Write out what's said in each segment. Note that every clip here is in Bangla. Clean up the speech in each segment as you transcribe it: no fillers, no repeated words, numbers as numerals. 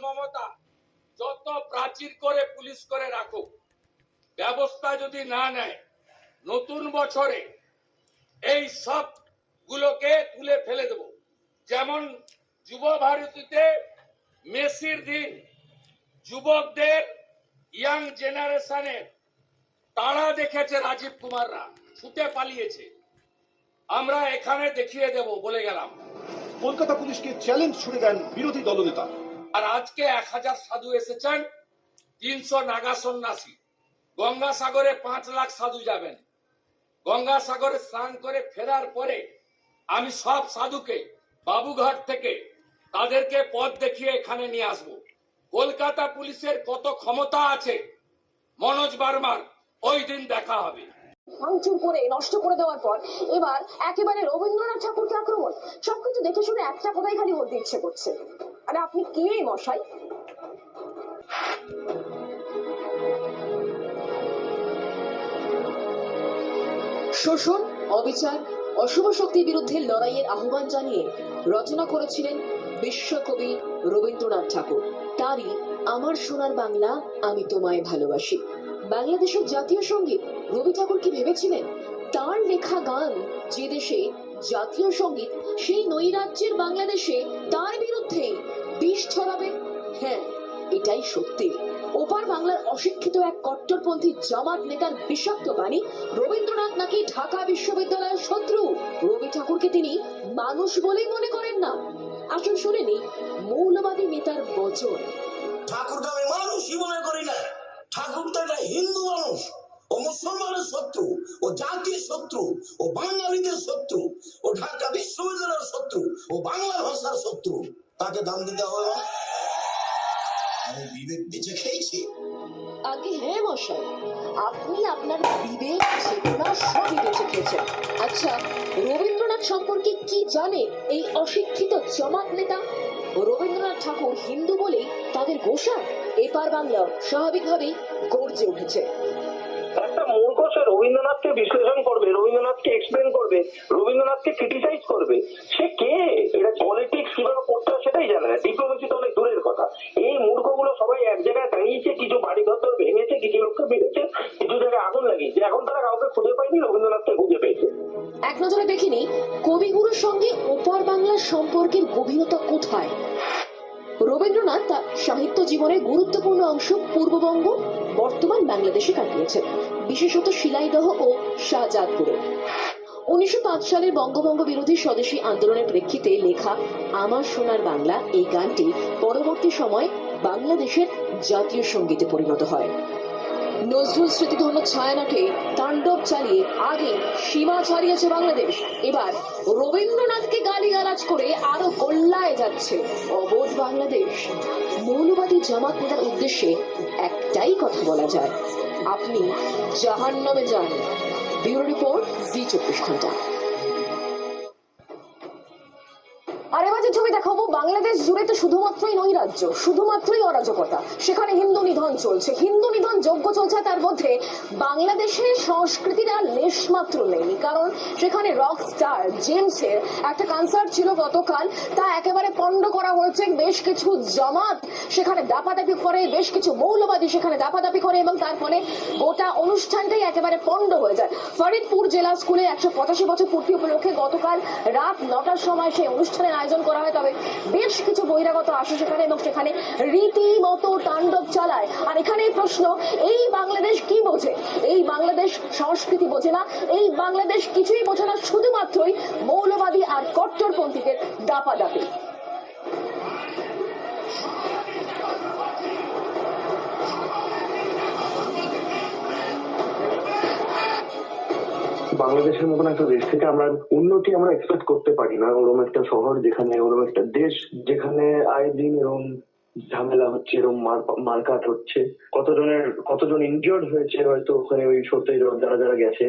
মমতা যত প্রাচীর করে পুলিশ করে রাখুক, ব্যবস্থা যদি না নেয়, নতুন বছরে এই সব গুলোকে তুলে ফেলে দেব। যেমন যুব ভারতীতে মেসির দিন যুবকদের, ইয়াং জেনারেশনের তারা দেখেছে রাজীব কুমাররা ছুটে পালিয়েছে, আমরা এখানে দেখিয়ে দেব বলে গেলাম। কলকাতা পুলিশকে চ্যালেঞ্জ ছুড়ে দেন বিরোধী দলনেতা। আর আজকে 1000 সাধু এসেছেন, 300 নাগা সন্ন্যাসী। গঙ্গাসাগরে 5 লাখ সাধু যাবেন। গঙ্গাসাগরে স্নান করে ফেরার পরে আমি সব সাধুকে বাবুঘাট থেকে তাদেরকে পথ দেখিয়ে এখানে নিয়ে আসব। কলকাতা পুলিশের কত ক্ষমতা আছে মনোজ বার্মার ওই দিন দেখা হবে। ভাঙচুর করে নষ্ট করে দেওয়ার পর এবার একেবারে রবীন্দ্রনাথ ঠাকুরকে আক্রমণ। সবকিছু দেখে শুনে একটা কথাই খালি বলতে ইচ্ছে করছে, আরে আপনি কে মশাই? শোষণ, অবিচার, অশুভ শক্তির বিরুদ্ধে লড়াইয়ের আহ্বান জানিয়ে রচনা করেছিলেন বিশ্বকবি রবীন্দ্রনাথ ঠাকুর। তারই আমার সোনার বাংলা আমি তোমায় ভালোবাসি। বাংলাদেশের জাতীয় সঙ্গীত রবি ঠাকুর কি ভেবেছিলেন তার লেখা গান যে দেশে জাতীয় সঙ্গীত, সেই নৈরাজ্যের বাংলাদেশে তার বিরুদ্ধে বিষ ছড়াবে? হ্যাঁ, এটাই সত্যি। ওপার বাংলার অশিক্ষিত এক কট্টরপন্থী জামাত নেতার বিষাক্ত বাণী রবীন্দ্রনাথ নাকি ঢাকা বিশ্ববিদ্যালয়ের শত্রু। রবি ঠাকুরকে তিনি মানুষ বলেই মনে করেন না। আসুন শুনে নি মৌলবাদী নেতার বচন। ঠাকুরকে আমি মানুষই মনে করি না। ঠাকুর তো একটা হিন্দু মানুষ, ও মুসলমানের শত্রু, ও জাতির শত্রু, ও বাঙালিদের শত্রু, ও ঢাকা বিশ্ববিদ্যালয়ের শত্রু, ও বাংলা ভাষার শত্রু। তাকে দাম দিতে হবে না? আমি বিবেক বেঁচে খেয়েছি। আগে হ্যাঁ মশাই, আপনি আপনার বিবেক চেতনা সবই বেঁচে খেয়েছেন। আচ্ছা, রবীন্দ্রনাথ সম্পর্কে কি জানে এই অশিক্ষিত জামাত নেতা? রবীন্দ্রনাথ ঠাকুর হিন্দু বলেই তাদের গোসা? এপার বাংলা স্বাভাবিকভাবেই গর্জে উঠেছে। একটা মূর্খ সে রবীন্দ্রনাথকে বিশ্লেষণ করবে, রবীন্দ্রনাথকে এক্সপ্লেন করবে, রবীন্দ্রনাথকে ক্রিটিসাইজ করবে। সে কে? এটা পলিটিক্স কিভাবে করতে হয় সেটাই জানে না। ডিপ্লোমেসি তো অনেক দূরের কথা। এই মূর্খগুলো সবাই এক জায়গায় দাঁড়িয়েছে, কিছু বাড়ি ঘর ভেঙেছে, কিছু লোককে বেঁধেছে, কিছু জায়গায় আগুন লাগিয়েছে। এখন তারা কাউকে খুঁজে পায়নি, রবীন্দ্রনাথকে খুঁজে পেয়েছে। এক নজরে দেখিনি কবিগুরুর সঙ্গে ওপার বাংলার সম্পর্কের গভীরতা কোথায়। রবীন্দ্রনাথ তার সাহিত্য জীবনের গুরুত্বপূর্ণ অংশ পূর্ববঙ্গ, বর্তমান বাংলাদেশে কাটিয়েছেন, বিশেষত শিলাইদহ ও শাহজাদপুরে। 1905 সালের বঙ্গভঙ্গ বিরোধী স্বদেশী আন্দোলনের প্রেক্ষিতে লেখা আমার সোনার বাংলা এই গানটি পরবর্তী সময় বাংলাদেশের জাতীয় সঙ্গীতে পরিণত হয়। নজরুল স্মৃতিধন্য ছায়ানটে তাণ্ডব চালিয়ে আগে সীমা ছাড়িয়েছে বাংলাদেশ। এবার রবীন্দ্রনাথকে গালিগালাজ করে আরো গোল্লায় যাচ্ছে অবোধ বাংলাদেশ। মৌলবাদী জামাত নেতার উদ্দেশ্যে একটাই কথা বলা যায়, আপনি জাহান্নামে যান। ব্যুরো রিপোর্ট, জি24 ঘন্টা। আর এবার যে ছবি দেখাবো, বাংলাদেশ জুড়ে তো শুধুমাত্রই নৈরাজ্য, শুধুমাত্রই অরাজকতা। সেখানে হিন্দু নিধন চলছে, হিন্দু নিধন যজ্ঞ চলছে। তার মধ্যে বাংলাদেশের সংস্কৃতির আর লেশ মাত্র নেই, কারণ সেখানে রক স্টার জেমসের একটা কনসার্ট ছিল গতকাল, তা একেবারে পণ্ড করা হয়েছে। বেশ কিছু জামাত সেখানে দাপাদাপি করে, বেশ কিছু মৌলবাদী সেখানে দাপাদাপি করে, এবং তার ফলে গোটা অনুষ্ঠানটাই একেবারে পণ্ড হয়ে যায়। ফরিদপুর জেলা স্কুলে 185 বছর পূর্তি উপলক্ষে গতকাল রাত 9টার সময় সেই অনুষ্ঠানের আয়োজন করা হয়। তবে বেশ কিছু বহিরাগত আসে সেখানে এবং সেখানে রীতিমতো তাণ্ডব চালায়। আর এখানে প্রশ্ন, এই বাংলাদেশ কি বোঝে? এই বাংলাদেশ সংস্কৃতি বোঝে না, এই বাংলাদেশ কিছুই বোঝে না, শুধুমাত্রই মৌলবাদী আর কট্টরপন্থীদের দাপাদাপি। বাংলাদেশের মতন একটা দেশ থেকে আমরা উন্নতি আমরা এক্সপেক্ট করতে পারি না। ওরকম একটা শহর যেখানে, ওরকম একটা দেশ যেখানে আয়ে দিন এরকম ঝামেলা হচ্ছে, এরকম মারকাট হচ্ছে, কতজন ইনজিওর্ড হয়েছে হয়তো ওখানে ওই সত্যি যারা যারা গেছে।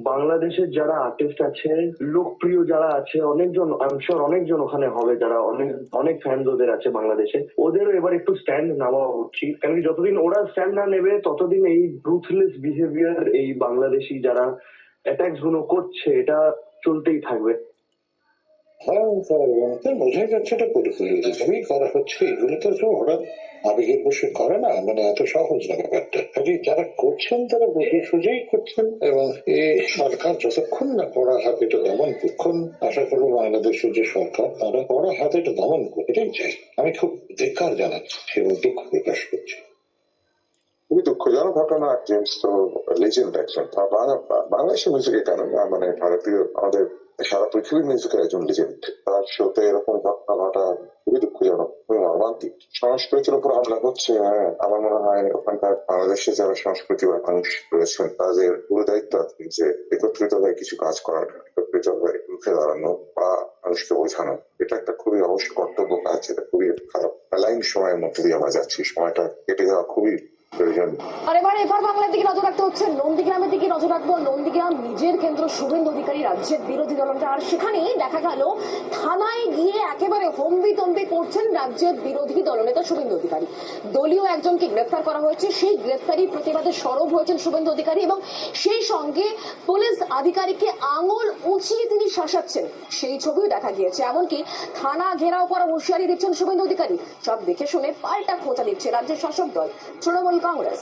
বাংলাদেশের যারা আর্টিস্ট আছে, লোকপ্রিয় যারা আছে, অনেকজন, আমি শিওর অনেকজন ওখানে হবে যারা অনেক ফ্যান্স ওদের আছে বাংলাদেশে। ওদেরও এবার একটু স্ট্যান্ড নেওয়া উচিত, কারণ যতদিন ওরা স্ট্যান্ড না নেবে ততদিন এই রুথলেস বিহেভিয়ার, এই বাংলাদেশি যারা অ্যাটাকস গুলো করছে, এটা চলতেই থাকবে। হ্যাঁ স্যার, বোঝাই যাচ্ছে এটা পরিকল্পিতভাবেই করা হচ্ছে। এগুলো তো সব হঠাৎ আবেগের বসে করে না, মানে এত সহজ না ব্যাপারটা। কাজে যারা করছেন তারা বুঝে সুঝেই করছেন, এবং এই সরকার যতক্ষণ না কড়া হাতে এটা দমন করুন, আশা করবো বাংলাদেশের যে সরকার তারা কড়া হাতে এটা দমন করবে, এটাই চাই। আমি খুব ধিক্কার জানাচ্ছি এবং দুঃখ প্রকাশ করছি। খুবই দুঃখজনক ঘটনা। জেমস তো লেজেন্ড একজন, বাংলাদেশের মিউজিকে কেন, মানে ভারতীয়, আমাদের সারা পৃথিবীর মিউজিকের একজন লেজেন্ড। তার শোতে এরকম ঘটনা ঘটা খুবই দুঃখজনক, খুবই মর্মান্তিক। সংস্কৃতির উপর হামলা হচ্ছে। হ্যাঁ, আমার মনে হয় ওখানকার বাংলাদেশে যারা সংস্কৃতিবান মানুষ রয়েছেন তাদের পুরো দায়িত্ব আছে যে একত্রিত হয়ে কিছু কাজ করার, একত্রিত হয়ে রুখে দাঁড়ানো বা মানুষকে বোঝানো। এটা একটা খুবই অবশ্য কর্তব্য কাজ, যেটা খুবই খারাপ লাইন সময়ের মধ্যে দিয়ে আমরা যাচ্ছি। সময়টা কেটে যাওয়া খুবই প্রয়োজন। আর এবার বাংলার দিকে নজর রাখতে হচ্ছে, নন্দীগ্রামের দিকে নজর রাখবো। নন্দীগ্রাম নিজের কেন্দ্র, শুভেন্দু অধিকারী রাজ্যের বিরোধী দলনেতা, আর সেখানেই দেখা গেল থানায় গিয়ে একেবারে হম্বিতম্বি করছেন রাজ্যের বিরোধী দলনেতা শুভেন্দু অধিকারী। দলীয় একজনকে গ্রেফতার করা হয়েছে, সেই গ্রেফতারির প্রতিবাদে সরব হয়েছেন শুভেন্দু অধিকারী, এবং সেই সঙ্গে পুলিশ আধিকারিককে আঙুল উঁচিয়ে তিনি শাসাচ্ছেন, সেই ছবিও দেখা গিয়েছে। এমনকি থানা ঘেরাও করা হুঁশিয়ারি দিচ্ছেন শুভেন্দু অধিকারী। সব দেখে শুনে পাল্টা খোঁচা দিচ্ছে রাজ্যের শাসক দল তৃণমূল কংগ্রেস।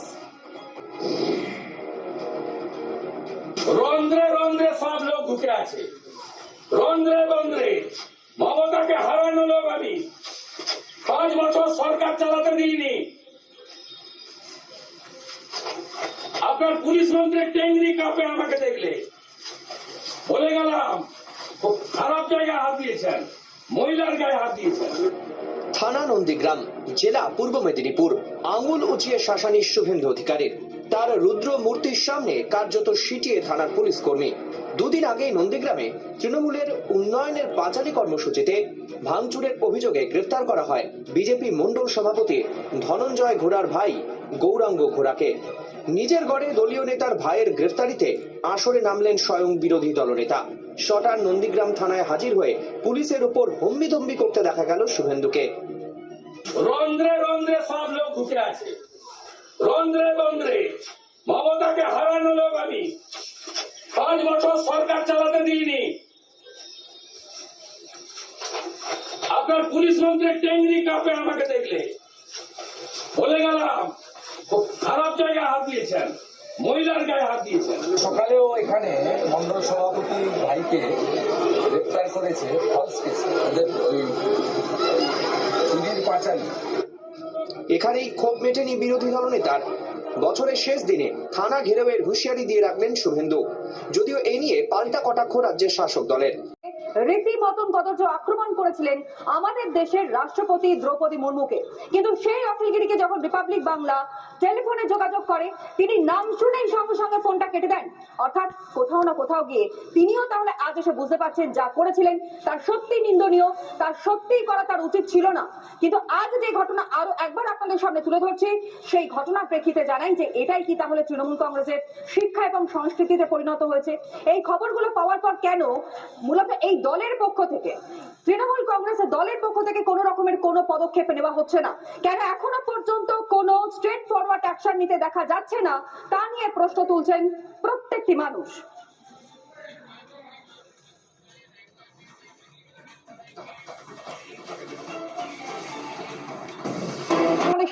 রন্ধ্রে রন্ধ্রে সব লোক ঢুকে আছে, রন্ধ্রে রন্ধ্রে। মমতাকে হারানো লোক আমি 5 বছর সরকার চালাতে দিইনি। আপনার পুলিশ মন্ত্রী টেংরি কাপে আমাকে দেখলে বলে গেলাম, খুব খারাপ জায়গায় হাত দিয়েছেন, মহিলার গায়ে হাত দিয়েছেন। থানা নন্দীগ্রাম, জেলা পূর্ব মেদিনীপুর। আঙুল উঁচিয়ে শাসানি শুভেন্দু অধিকারীর। তার রুদ্র মূর্তির সামনে কার্যত সিটিয়ে থানার পুলিশ কর্মী। দুদিন আগে নন্দীগ্রামে তৃণমূলের উন্নয়নের পাঁচালী কর্মসূচিতে ভাঙচুরের অভিযোগে গ্রেফতার করা হয় বিজেপি মণ্ডল সভাপতি ধনঞ্জয় ঘোড়ার ভাই গৌরাঙ্গ ঘোড়াকে। নিজের গড়ে দলীয় নেতার ভাইয়ের গ্রেফতারিতে আসরে নামলেন স্বয়ং বিরোধী দলনেতা। সটার নন্দীগ্রাম থানায় হাজির হয়ে পুলিশের উপর হম্বিতম্বি করতে দেখা গেল শুভেন্দুকে। রন্ধ্রে রন্ধ্রে সব লোক ঢুকে আছে, রন্ধ্রে রন্ধ্রে। মমতাকে হারানো লোক আমি 5 বছর সরকার চালাতে দিইনি। আপনার পুলিশ মন্ত্রী টেংরি কাপে আমাকে দেখলে বলে গেলাম, খুব খারাপ জায়গায় হাত দিয়েছেন, মহিলার গায়ে হাত দিয়েছেন। সকালেও এখানে মন্ডল সভাপতি ভাইকে গ্রেপ্তার করেছে ফলস কেস, ওদের ওই চুরির পাঁচালী। এখানেই ক্ষোভ মেটেনি বিরোধী দলনেতার। বছরের শেষ দিনে থানা ঘেরাওয়ের হুঁশিয়ারি দিয়ে রাখলেন শুভেন্দু, যদিও এ নিয়ে পাল্টা কটাক্ষ রাজ্যের শাসক দলের। রীতিমতন কদর্য আক্রমণ করেছিলেন আমাদের দেশের রাষ্ট্রপতি দ্রৌপদী মুর্মুকে, কিন্তু সেই অখিলগিরিকে যখন রিপাবলিক বাংলা টেলিফোনে যোগাযোগ করে, তিনি নাম শুনেই সঙ্গে সঙ্গে ফোনটা কেটে দেন। অর্থাৎ কোথাও না কোথাও গিয়ে তিনিও তাহলে আজ এসে বুঝতে পারছেন যা করেছিলেন তার সত্যি নিন্দনীয়, তার সত্যিই করা তার উচিত ছিল না। কিন্তু আজ যে ঘটনা আরো একবার আপনাদের সামনে তুলে ধরছি, সেই ঘটনার প্রেক্ষিতে জানাই যে এটাই কি তাহলে তৃণমূল কংগ্রেসের শিক্ষা এবং সংস্কৃতিতে পরিণত হয়েছে। এই খবরগুলো পাওয়ার পর কেন মূলত এই দলের পক্ষ থেকে, তৃণমূল কংগ্রেসের দলের পক্ষ থেকে কোন রকমের কোন পদক্ষেপ নেওয়া হচ্ছে না, কেন এখনো পর্যন্ত কোন স্ট্রেট ফরওয়ার্ড অ্যাকশন নিতে দেখা যাচ্ছে না, তা নিয়ে প্রশ্ন তুলছেন প্রত্যেকটি মানুষ।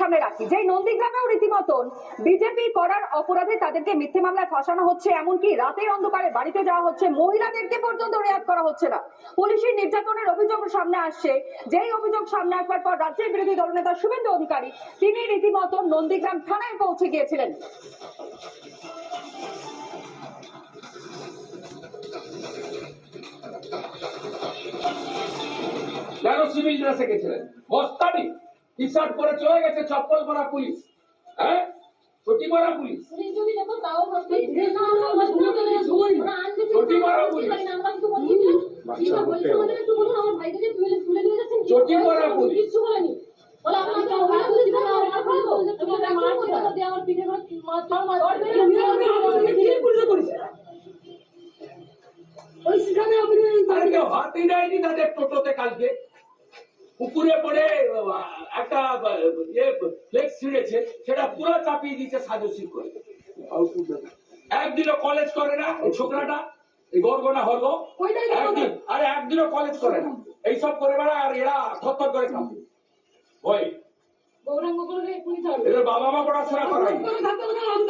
সামনে রাখি যে নন্দীগ্রামেও রীতিমতন বিজেপি করার অপরাধে তাদেরকে মিথ্যে মামলায় ফাঁসানো হচ্ছে, এমনকি রাতের অন্ধকারে বাড়িতে যাওয়া হচ্ছে, মহিলাদেরকে পর্যন্ত রেয়াত করা হচ্ছে না। পুলিশের নির্যাতনের অভিযোগ সামনে আসছে, যেই অভিযোগ সামনে আসবার পর রাজ্যের বিরোধী দলনেতা শুভেন্দু অধিকারী তিনি রীতিমতন নন্দীগ্রাম থানায় পৌঁছে গিয়েছিলেন। কেন সিভিল ড্রেসে গেছিলেন? বস্তানি টি শার্ট পরে চলে গেছে, চপ্পল পরা পুলিশ, হ্যাঁ, ছুটি পরা পুলিশ, ছুটি পরা পুলিশ, ছুটি পরা পুলিশ। হাতি দেয়নি তাদের টোটোতে কালকে, পুকুরে পড়ে একটা ফ্লেক্স ছিঁড়েছে, সেটা পুরো চাপিয়ে দিয়েছে সাজসিক করে। একদিনও কলেজ করে না ওই ছোকরাটা, এই গর্গনা হলো একদিন, আরে একদিনও কলেজ করে না, এইসব করে বেড়া, আর এরা থর করে খাবে। ওই এদের বাবা মা পড়াশোনা করাই,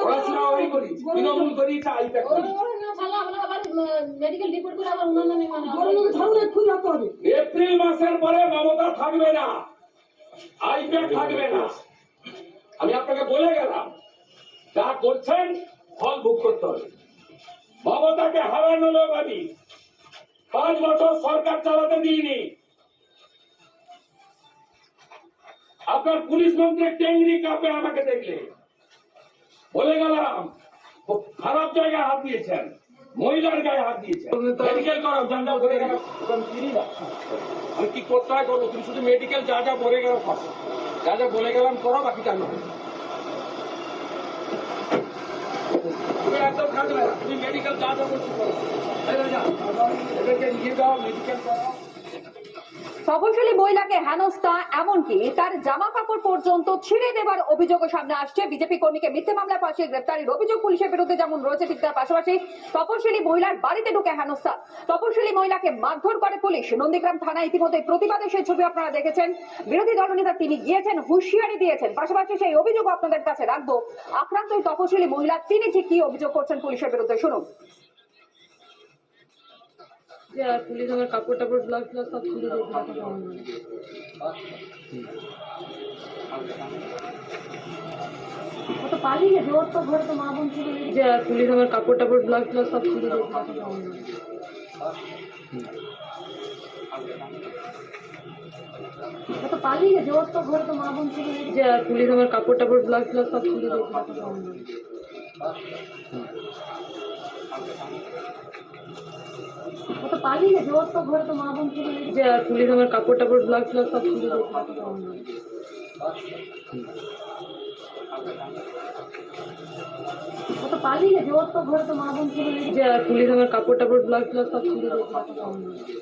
পড়াশোনা ওই করি, তৃণমূল করি, আইপ্যাক করি। এপ্রিল মাসের পরে মমতা থাকবে না, আইপ্যাক থাকবে না। আমি আপনাকে বলে গেলাম, যা করছেন ফল ভোগ করতে হবে। মমতাকে হারানো লোক আমি 5 বছর সরকার চালাতে দিইনি। আপনার পুলিশ মন্ত্রী টেংরি কাপে আমাকে দেখলে বলে গেলাম, খুব খারাপ জায়গায় হাত দিয়েছেন, মহিলার গায়ে হাত দিয়েছেন। মেডিকেল করাও, যা যা বলে গেল আমি কি করতে হয় করবো, তুমি শুধু মেডিকেল যা যা বলে গেল করো, যা যা বলে গেলাম করো, বাকি জানো তুমি একদম থাকবে না, তুমি মেডিকেল যা যা করছো করো, এদেরকে নিয়ে যাও, মেডিকেল করো। তপশিলি মহিলাকে হেনস্থা, এমনকি তার জামা কাপড় পর্যন্ত ছিঁড়ে দেবার অভিযোগও সামনে আসছে। বিজেপি কর্মীকে মিথ্যে মামলায় ফাঁসিয়ে গ্রেফতারির অভিযোগ পুলিশের বিরুদ্ধে যেমন রয়েছে, ঠিক তার পাশাপাশি তপশিলি মহিলার বাড়িতে ঢুকে হেনস্থা, তপশিলি মহিলাকে মারধর করে পুলিশ। নন্দীগ্রাম থানায় ইতিমধ্যে প্রতিবাদে সেই ছবি আপনারা দেখেছেন। বিরোধী দলনেতা তিনি গিয়েছেন, হুঁশিয়ারি দিয়েছেন। পাশাপাশি সেই অভিযোগ আপনাদের কাছে রাখবো। আক্রান্ত ওই তপশিলি মহিলা তিনি ঠিক কি অভিযোগ করছেন পুলিশের বিরুদ্ধে, শুনুন। পুলিশ আমার কাপড় টাপড় ব্লাউজ ফ্লাউজ সব ছিঁড়ে দিয়েছে। পালিয়ে জোর তো ঘরে তো মা বোন ছিল, যে পুলিশ আমার কাপড় টাপড় ব্লাউজ ফ্লাউজ সব ছিঁড়ে দিয়েছে। পালিয়ে জোর তো ঘরে তো মা বোন ছিল, যে পুলিশ আমার কাপড় টাপড় ব্লাউজ ফ্লাউজ সব ছিঁড়ে দিয়েছে। পালিয়ে জোর তো ঘরে তো মা বোন ছিল, যে পুলিশ আমার কাপড় টাপড় ব্লাউজ ফ্লাউজ সব ছিঁড়ে দিয়েছে। পালিয়ে জোর তো ঘরে তো মা বোন ছিল, যে পুলিশ আমার কাপড় টাপড় ব্লাউজ ফ্লাউজ সব ছিঁড়ে দিয়েছে।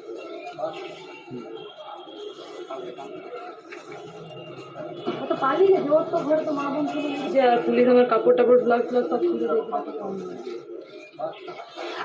পালিয়ে জোর তো ঘরে তো মা বোন ছিল, যে পুলিশ আমার কাপড় টাপড় ব্লাউজ ফ্লাউজ সব ছিঁড়ে দিয়েছে।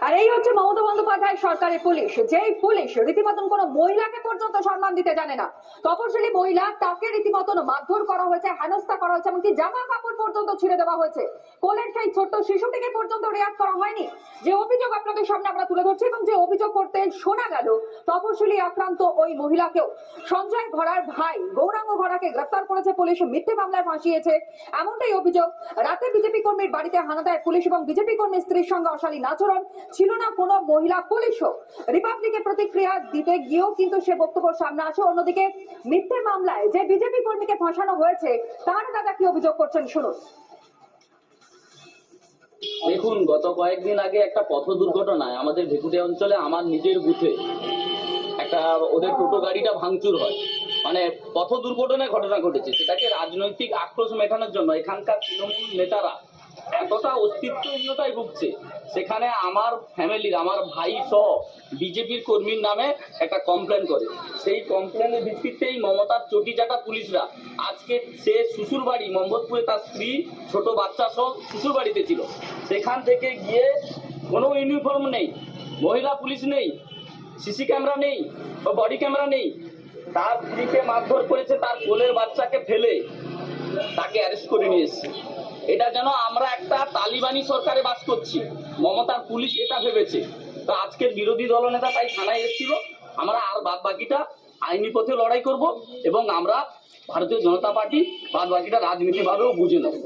আর এই হচ্ছে মমতা বন্দ্যোপাধ্যায় সরকারের পুলিশ, যেই পুলিশ রীতিমতন কোন মহিলাকে পর্যন্ত সম্মান দিতে জানে না। তপশিলি মহিলা, তাকে রীতিমতন মারধর করা হয়েছে, হেনস্থা করা হয়েছে, এমনকি জামা কাপড় পর্যন্ত ছিঁড়ে দেওয়া হয়েছে। কোলের সেই ছোট্ট শিশুটিকে পর্যন্ত রেয়াত করা হয়নি। যে অভিযোগ আপনাদের সামনে আমরা তুলে ধরছি এবং যে অভিযোগ করতে শোনা গেল, তপশিলি আক্রান্ত ওই মহিলাকেও সঞ্জয় ঘোড়ার ভাই গৌরাঙ্গ ঘোড়াকে গ্রেফতার করেছে পুলিশ, মিথ্যে মামলায় ফাঁসিয়েছে, এমনটাই অভিযোগ। রাতে বিজেপি কর্মীর বাড়িতে হানা দেয় পুলিশ এবং বিজেপি কর্মীর স্ত্রীর সঙ্গে অশালীন আচরণ, ছিল না কোনো মহিলা পুলিশও। রিপাবলিকে প্রতিক্রিয়া দিতে গিয়েও কিন্তু সে বক্তব্য সামনে আসে। অন্যদিকে মিথ্যে মামলায় যে বিজেপি কর্মীকে ফাঁসানো হয়েছে, তার দাদা কি অভিযোগ করছেন, শুনুন। দেখুন, গত কয়েকদিন আগে একটা পথ দুর্ঘটনায় আমাদের ভেকুটিয়া অঞ্চলে আমার নিজের বুথে একটা ওদের টোটো গাড়িটা ভাঙচুর হয়। মানে পথ দুর্ঘটনায় ঘটনা ঘটেছে, সেটাকে রাজনৈতিক আক্রোশ মেটানোর জন্য এখানকার তৃণমূল নেতারা এতটা অস্তিত্বহীনতায় ভুগছে। সেখানে আমার ফ্যামিলির, আমার ভাই সহ বিজেপির কর্মীর নামে একটা কমপ্লেন করে। সেই কমপ্লেনের ভিত্তিতেই মমতার চটিচাটা পুলিশরা আজকে সে শ্বশুর বাড়ি মোহাম্মদপুরে, তার স্ত্রী ছোট বাচ্চা সহ শ্বশুর বাড়িতে ছিল, সেখান থেকে গিয়ে কোনো ইউনিফর্ম নেই, মহিলা পুলিশ নেই, সিসি ক্যামেরা নেই বা বডি ক্যামেরা নেই, তার স্ত্রীকে মারধর করেছে, তার কোলের বাচ্চাকে ফেলে তাকে অ্যারেস্ট করে নিয়ে এসেছে। এটা যেন আমরা একটা তালিবানি সরকারে বাস করছি, মমতার পুলিশ এটা ভেবেছে। তো আজকের বিরোধী দলনেতা তাই থানায় এসেছিল। আমরা আর বাদ বাকিটা আইনি পথে লড়াই করব এবং আমরা ভারতীয় জনতা পার্টি বাদ বাকিটা রাজনীতিভাবেও বুঝে নেব।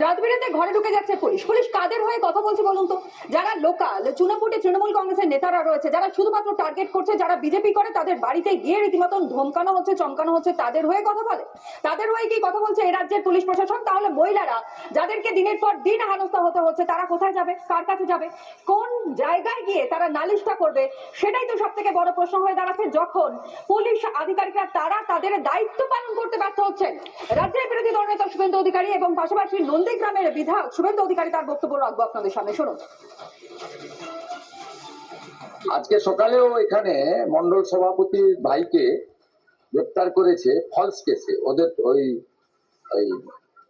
রাত বিরেতে ঘরে ঢুকে যাচ্ছে পুলিশ। পুলিশ কাদের হয়ে কথা বলছে বলুন তো? যারা লোকাল চুনাপুটে তৃণমূল কংগ্রেসের নেতারা রয়েছে, যারা শুধুমাত্র টার্গেট করছে, যারা বিজেপি করে, তাদের বাড়িতে গিয়ে রীতিমতন ধমকানো হচ্ছে, চমকানো হচ্ছে, তাদের হয়ে কথা বলে? তাদের হয়ে কি কথা বলছে এই রাজ্যের পুলিশ প্রশাসন? তাহলে মহিলারা যাদেরকে দিনের পর দিন হেনস্থা হতে হচ্ছে, তারা কোথায় যাবে, কার কাছে যাবে, কোন জায়গায় গিয়ে তারা নালিশটা করবে? সেটাই তো সব থেকে বড় প্রশ্ন হয়ে দাঁড়াচ্ছে, যখন পুলিশ আধিকারিকরা তারা তাদের দায়িত্ব পালন করতে ব্যর্থ হচ্ছেন। রাজ্যের বিরোধী দলনেতা শুভেন্দু অধিকারী এবং পাশাপাশি নন্দীগ্রামের বিধায়ক শুভেন্দু অধিকারী তার বক্তব্য রাখবো আপনাদের সামনে, শুনুন। আজকে সকালেও এখানে মন্ডল সভাপতির ভাইকে গ্রেপ্তার করেছে ফলস কেসে। ওদের ওই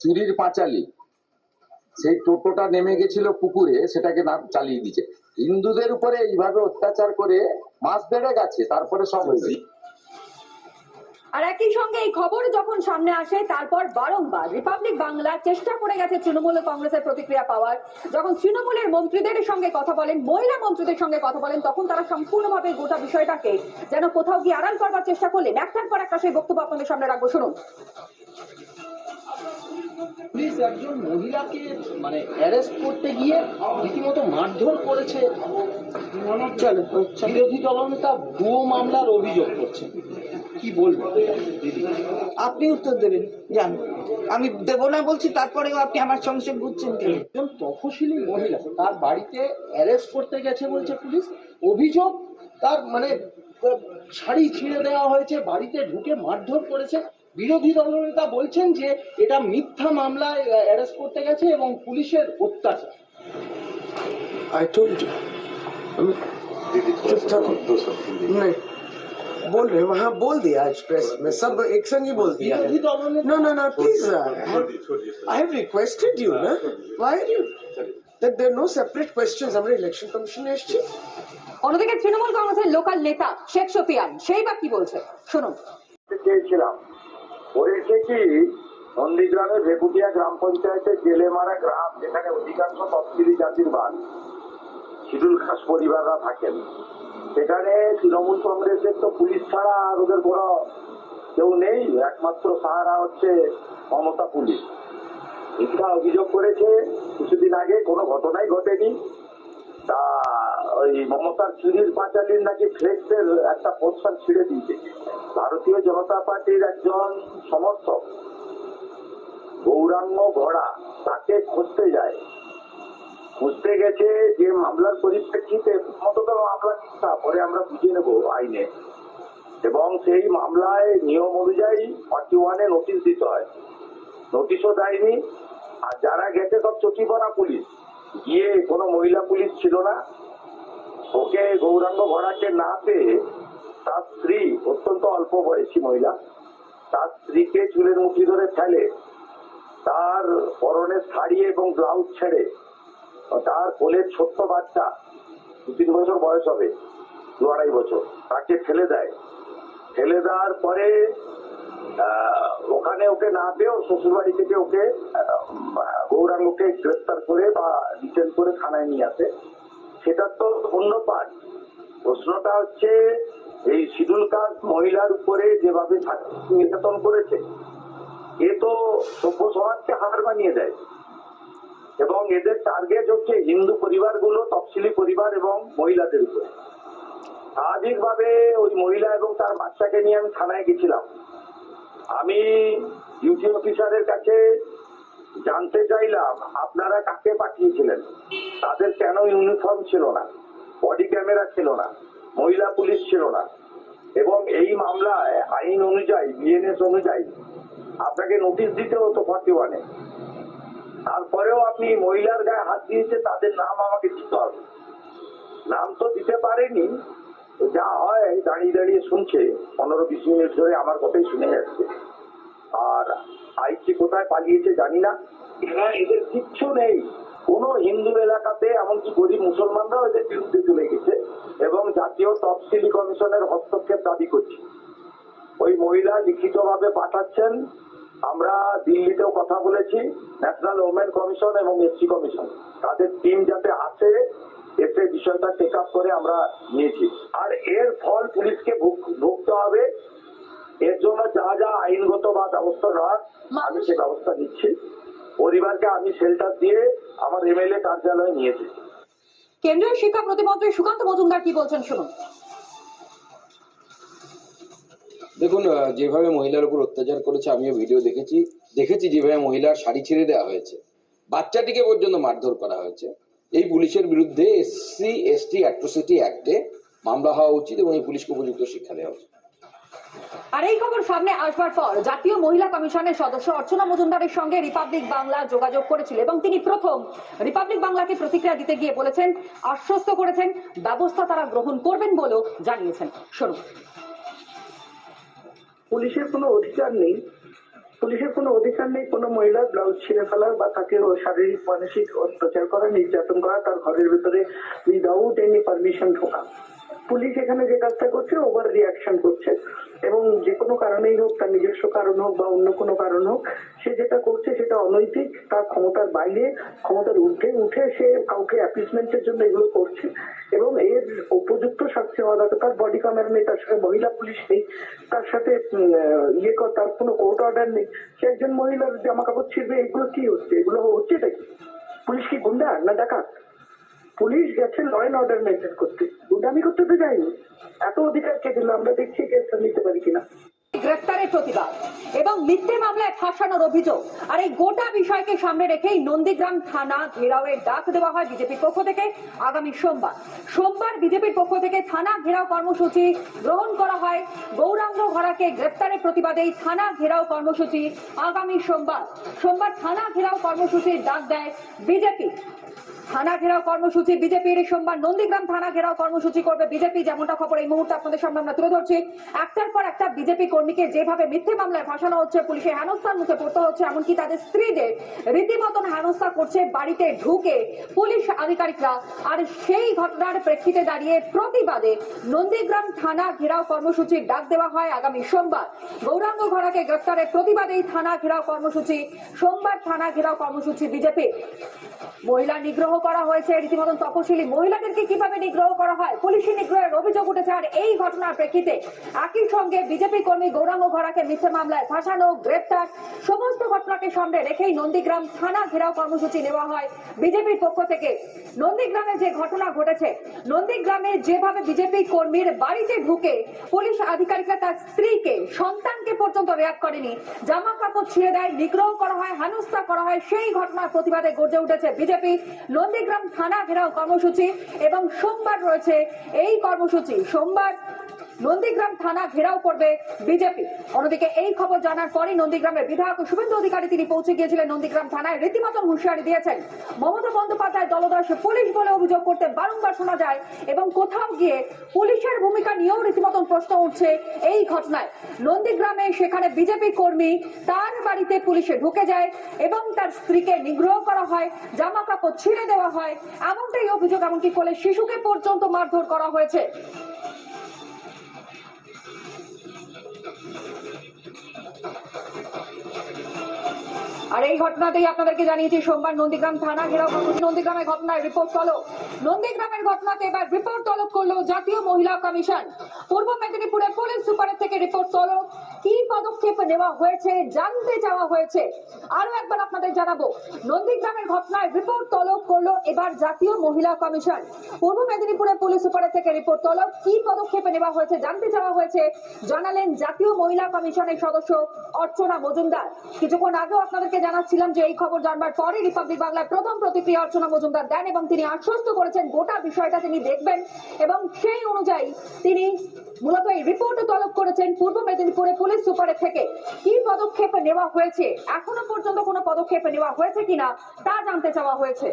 চুরির পাঁচালি, সেই টোটোটা নেমে গেছিল পুকুরে, সেটাকে না চালিয়ে দিয়েছে। হিন্দুদের উপরে এইভাবে অত্যাচার করে মাস বেড়ে গেছে, তারপরে সব হয়েছে। আর একই সঙ্গে এই খবর যখন সামনে আসে তারপর বারংবার রিপাবলিক বাংলা চেষ্টা করে গেছে তৃণমূল ও কংগ্রেসের প্রতিক্রিয়া পাওয়ার। যখন তৃণমূলের মন্ত্রীদের সঙ্গে কথা বলেন, মহিলা মন্ত্রীদের সঙ্গে কথা বলেন, তখন তারা সম্পূর্ণভাবে গোটা বিষয়টাকে যেন কোথাও গিয়ে আড়াল করবার চেষ্টা করলেন। একটার পর একটা সেই বক্তব্য আপনাদের সামনে রাখবো, শুনুন। পুলিশ একজন মহিলাকে মানে অ্যারেস্ট করতে গিয়ে রীতিমতো মারধর করেছে, বিরোধী দলনেতা ভুয়ো মামলার অভিযোগ করছে, কি বলবেন দিদি? আপনি উত্তর দেবেন, জান আমি দেব না বলছি, তারপরেও আপনি আমার সঙ্গে ঘুরছেন কেন? একজন তফসিলি মহিলা তার বাড়িতে অ্যারেস্ট করতে গেছে বলছে পুলিশ, অভিযোগ তার মানে শাড়ি ছিঁড়ে দেওয়া হয়েছে, বাড়িতে ঢুকে মারধর করেছে। বিরোধী দলনেতা বলছেন যে এটা মিথ্যা মামলায় অ্যারেস্ট করতে গেছে এবং পুলিশের অত্যাচার। I told you. चुप थाको नहीं बोल रहे वहाँ बोल दिया आज प्रेस में, सब एक संग ही बोल दिया। विरोधी दलनेता No, no, no, please. I have requested you, na? Why are you? That there are no separate questions. আমরা ইলেকশন কমিশনে এসেছি। অন্যদিকে তৃণমূল কংগ্রেসের লোকাল নেতা শেখ শফিয়ান সেই বা কি বলছে, শুনুন। চেয়েছিলাম বলেছে কি, নন্দীগ্রামের ভেকুটিয়া গ্রাম পঞ্চায়েতের জেলেমারা গ্রাম, যেখানে অধিকাংশ তফসিলি জাতির বাস, শিডিউল কাস্ট পরিবাররা থাকেন, সেখানে তৃণমূল কংগ্রেসের তো পুলিশ ছাড়া আর ওদের বড় কেউ নেই, একমাত্র সাহারা হচ্ছে মমতা পুলিশ। মিথ্যা অভিযোগ করেছে, কিছুদিন আগে কোনো ঘটনাই ঘটেনি। তা ওই মমতার চুরির পাঁচালির নাকি ফ্লেক্সের একটা পোস্টার ছিঁড়ে দিয়েছে। ভারতীয় জনতা পার্টির একজন সমর্থক গৌরাঙ্গ ঘোড়া তাকে খুঁজতে যায়, খুঁজতে গেছে যে মামলার পরিপ্রেক্ষিতে, প্রথমত মামলা মিথ্যা, পরে আমরা বুঝে নেব আইনে, এবং সেই মামলায় নিয়ম অনুযায়ী 41-এ নোটিশ দিতে হয়, নোটিশও দেয়নি। আর যারা গেছে সব চটিপড়া পুলিশ, গিয়ে কোনো মহিলা পুলিশ ছিল না। ওকে গৌরাঙ্গ ঘোড়াকে না পেয়ে তার স্ত্রী, অত্যন্ত অল্প বয়সী মহিলা, তার স্ত্রীকে চুলের মুঠি ধরে ফেলে, তার পরনের শাড়ি এবং ব্লাউজ ছেড়ে তার কোলের ছোট্ট বাচ্চা 2-3 বছর বয়স হবে, 2-2.5 বছর, তাকে ফেলে দেয়। ফেলে দেওয়ার পরে ওখানে ওকে না পেয়ে ওর শ্বশুরবাড়ি থেকে ওকে গৌরাঙ্গকে গ্রেফতার করে বা ডিটেন করে থানায় নিয়ে আসে। সেটা তো অন্য পার্ট। প্রশ্নটা হচ্ছে এই শিডিউল কাস্ট মহিলার উপরে যেভাবে নির্যাতন করেছে, এ তো সভ্য সমাজকে হার বানিয়ে দেয়, এবং এদের টার্গেট হচ্ছে হিন্দু পরিবারগুলো, তফসিলি পরিবার এবং মহিলাদের উপরে। স্বাভাবিকভাবে ওই মহিলা এবং তার বাচ্চাকে নিয়ে আমি থানায় গেছিলাম। আমি ডিউটি অফিসারের কাছে জানতে চাইলাম আপনারা কাকে পাঠিয়েছিলেন, তাদের কেন ইউনিফর্ম ছিল না, বডি ক্যামেরা ছিল না, মহিলা পুলিশ ছিল না, এবং এই মামলায় আইন অনুযায়ী, বিএনএস অনুযায়ী আপনাকে নোটিশ দিতে হতো 41-এ। তারপরেও আপনি মহিলার গায়ে হাত দিয়েছে, তাদের নাম আমাকে দিতে হবে। নাম তো দিতে পারেনি। যা হয় দাঁড়িয়ে দাঁড়িয়ে শুনছে, 15-20 মিনিট ধরে আমার কথাই শুনে যাচ্ছে। আর আইসি কোথায় পালিয়েছে জানি না। এদের কিচ্ছু নেই কোনো হিন্দু এলাকাতে, এমনকি গরিব মুসলমানরাও এদের বিরুদ্ধে চলে গেছে, এবং জাতীয় তফসিলি কমিশনের হস্তক্ষেপ দাবি করছে। ওই মহিলা লিখিতভাবে পাঠাচ্ছেন। আমরা দিল্লিতেও কথা বলেছি, ন্যাশনাল ওমেন কমিশন এবং এসসি কমিশন, তাদের টিম যাতে আসে, এসে বিষয়টা টেক আপ করে আমরা নিয়েছি। আর এর ফল পুলিশকে ভুগতে হবে। এর জন্য যা যা আইনগত বা ব্যবস্থা নেওয়ার আমি সে ব্যবস্থা নিচ্ছি। পরিবারকে আমি শেল্টার দিয়ে আমার এমএলএ কার্যালয়ে নিয়েছি। কেন্দ্রীয় শিক্ষা প্রতিমন্ত্রী সুকান্ত মজুমদার কি বলছেন, শুনুন। দেখুন, যেভাবে মহিলার উপর অত্যাচার করেছে, আমিও ভিডিও দেখেছি যেভাবে মহিলার শাড়ি ছেড়ে দেওয়া হয়েছে, বাচ্চাটিকে পর্যন্ত মারধর করা হয়েছে। এই পুলিশের বিরুদ্ধে SC/ST অ্যাট্রোসিটি অ্যাক্টে মামলা হওয়া উচিত এবং এই পুলিশকে উপযুক্ত শিক্ষা দেওয়া উচিত। আর এই খবর সামনে আসবার পর জাতীয় মহিলা কমিশনের সদস্য অর্চনা মজুমদারের সঙ্গে রিপাবলিক বাংলা যোগাযোগ করেছিল, এবং তিনি প্রথম রিপাবলিক বাংলাকে প্রতিক্রিয়া দিতে গিয়ে বলেছেন, আশ্বস্ত করেছেন ব্যবস্থা তারা গ্রহণ করবেন বলেও জানিয়েছেন। শুনুন। পুলিশের কোনো অধিকার নেই পুলিশের কোনো অধিকার নেই কোনো মহিলার ব্লাউজ ছিঁড়ে ফেলার বা তাকে শারীরিক মানসিক অত্যাচার করা, নির্যাতন করা, তার ঘরের ভিতরে উইদাউট এনি পারমিশন ঢোকা। পুলিশ এখানে যে কাজটা করছে ওভার রিয়াকশন করছে, এবং যে কোনো কারণেই হোক, তার নিজস্ব কারণ হোক বা অন্য কোনো কারণ হোক, সে যেটা করছে সেটা অনৈতিক, তার ক্ষমতার বাইরে, ক্ষমতার ঊর্ধ্বে উঠে সে কাউকে অ্যাপিসমেন্টের জন্য এগুলো করছে, এবং এর উপযুক্ত শাস্তি হওয়া দরকার। তার বডি ক্যামেরা নেই, তার সাথে মহিলা পুলিশ নেই, তার সাথে তার কোনো কোর্ট অর্ডার নেই, সে একজন মহিলার জামা কাপড় ছিঁড়বে, এগুলো কি হচ্ছে? এগুলো হচ্ছে এটা কি? পুলিশ কি গুন্ডা না ডাকাত? পুলিশ গেছে ল অ্যান্ড অর্ডার মেনটেন করতে, গুন্ডামি করতে তো যায়নি। এত অধিকার কে দিল? আমরা দেখছি কেসটা নিতে পারি কিনা। গ্রেফতারের প্রতিবাদ এবং মিথ্যে মামলায় ফাঁসানোর অভিযোগ আর এই গোটা বিষয়কে সামনে রেখেই নন্দীগ্রাম থানা ঘেরাওয়ের ডাক দেওয়া হয় বিজেপির পক্ষ থেকে। আগামী সোমবার বিজেপির পক্ষ থেকে থানা ঘেরাও কর্মসূচি গ্রহণ করা হয়। গৌরাঙ্গ ঘরাকে গ্রেফতারের প্রতিবাদে থানা ঘেরাও কর্মসূচি আগামী সোমবার থানা ঘেরাও কর্মসূচির ডাক দেয় বিজেপি। থানা ঘেরাও কর্মসূচি বিজেপির সোমবার নন্দীগ্রাম থানা ঘেরাও কর্মসূচি করবে বিজেপি, যেমনটা খবর এই মুহূর্তে আপনাদের সামনে আমরা তুলে ধরছি। একটার পর একটা বিজেপি কর্মীকে যেভাবে মিথ্যে মামলায় ফাঁসানো হচ্ছে, পুলিশের হেনস্থার মুখে পড়তে হচ্ছে, এমনকি তাদের স্ত্রীদের রীতিমতন হেনস্থা করছে বাড়িতে ঢুকে পুলিশ আধিকারিকরা। আর সেই ঘটনার প্রেক্ষিতে দাঁড়িয়ে প্রতিবাদে নন্দীগ্রাম থানা ঘেরাও কর্মসূচির ডাক দেওয়া হয় আগামী সোমবার। গৌরাঙ্গ ঘরাকে গ্রেফতারের প্রতিবাদেই থানা ঘেরাও কর্মসূচি, সোমবার থানা ঘেরাও কর্মসূচি বিজেপি। মহিলা নিগ্রহ করা হয়েছে, রীতিমতন তপশিলি মহিলাদেরকে কিভাবে নিগ্রহ করা হয়, পুলিশি নিগ্রহের অভিযোগ উঠেছে। আর এই ঘটনার প্রেক্ষিতে একই সঙ্গে বিজেপি কর্মী গৌরাঙ্গ ঘরাকে মিথ্যে মামলায় ফাঁসানো, গ্রেফতার, সমস্ত ঘটনাকে সামনে রেখেই নন্দীগ্রাম থানা ঘেরাও কর্মসূচি নেওয়া হয় বিজেপির পক্ষ থেকে। নন্দীগ্রামে যে ঘটনা ঘটেছে, নন্দীগ্রামে যেভাবে বিজেপি কর্মীর বাড়িতে ঢুকে পুলিশ আধিকারিকরা তার স্ত্রীকে, সন্তানকে পর্যন্ত রেয়াত করেনি, জামা কাপড় ছিঁড়ে দেয়, নিগ্রহ করা হয়, হেনস্থা করা হয়, সেই ঘটনার প্রতিবাদে গর্জে উঠেছে বিজেপি। নন্দীগ্রাম থানা ঘেরাও কর্মসূচি এবং সোমবার রয়েছে এই কর্মসূচি। সোমবার নন্দীগ্রাম থানা ঘেরাও করবে বিজেপি। অন্যদিকে এই খবর জানার পরই নন্দীগ্রামের বিধায়ক শুভেন্দু অধিকারী তিনি পৌঁছে গিয়েছিলেন নন্দীগ্রাম থানায়, রীতিমতন হুঁশিয়ারি দিয়েছেন। মমতা বন্দ্যোপাধ্যায় দলদাস পুলিশ বলে অভিযোগ করতে বারংবার শোনা যায়, এবং কোথাও গিয়ে পুলিশের ভূমিকা নিয়েও রীতিমতন প্রশ্ন উঠছে এই ঘটনায়। নন্দীগ্রামে সেখানে বিজেপি কর্মী তার বাড়িতে পুলিশে ঢুকে যায় এবং তার স্ত্রীকে নিগ্রহ করা হয়, জামা কাপড় ছিঁড়ে দেওয়া হয়, এমনটাই অভিযোগ। এমনকি কোলে শিশুকে পর্যন্ত মারধর করা হয়েছে। আর এই ঘটনাতেই আপনাদেরকে জানিয়েছি সোমবার নন্দীগ্রাম থানা ঘেরাও কর্মসূচি। নন্দীগ্রামের ঘটনায় রিপোর্ট তলব। নন্দীগ্রামের ঘটনাতে এবার রিপোর্ট তলব করলো জাতীয় মহিলা কমিশন। পূর্ব মেদিনীপুরে পুলিশ সুপারের থেকে রিপোর্ট তলব। কি পদক্ষেপ নেওয়া হয়েছে জানতে চাওয়া হয়েছে। আরো একবার আপনাদের জানাবো, নন্দীগ্রামের ঘটনায় রিপোর্ট তলব করলো এবার জাতীয় মহিলা কমিশন। পূর্ব মেদিনীপুরে পুলিশ সুপারের থেকে রিপোর্ট তলব। কি পদক্ষেপ নেওয়া হয়েছে জানতে চাওয়া হয়েছে, জানালেন জাতীয় মহিলা কমিশনের সদস্য অর্চনা মজুমদার। কিছুক্ষণ আগেও আপনাদেরকে জানাচ্ছিলাম যে এই খবর জানবার পরে রিপাবলিক বাংলার প্রথম প্রতিক্রিয়া অর্চনা মজুমদার দেন, এবং তিনি আশ্বস্ত করেছেন গোটা বিষয়টা তিনি দেখবেন, এবং সেই অনুযায়ী তিনি মূলত এই রিপোর্ট তলব করেছেন পূর্ব মেদিনীপুরে পুলিশ সুপারের থেকে। কি পদক্ষেপ নেওয়া হয়েছে, এখনো পর্যন্ত কোনো পদক্ষেপ নেওয়া হয়েছে কিনা তা জানতে চাওয়া হয়েছে।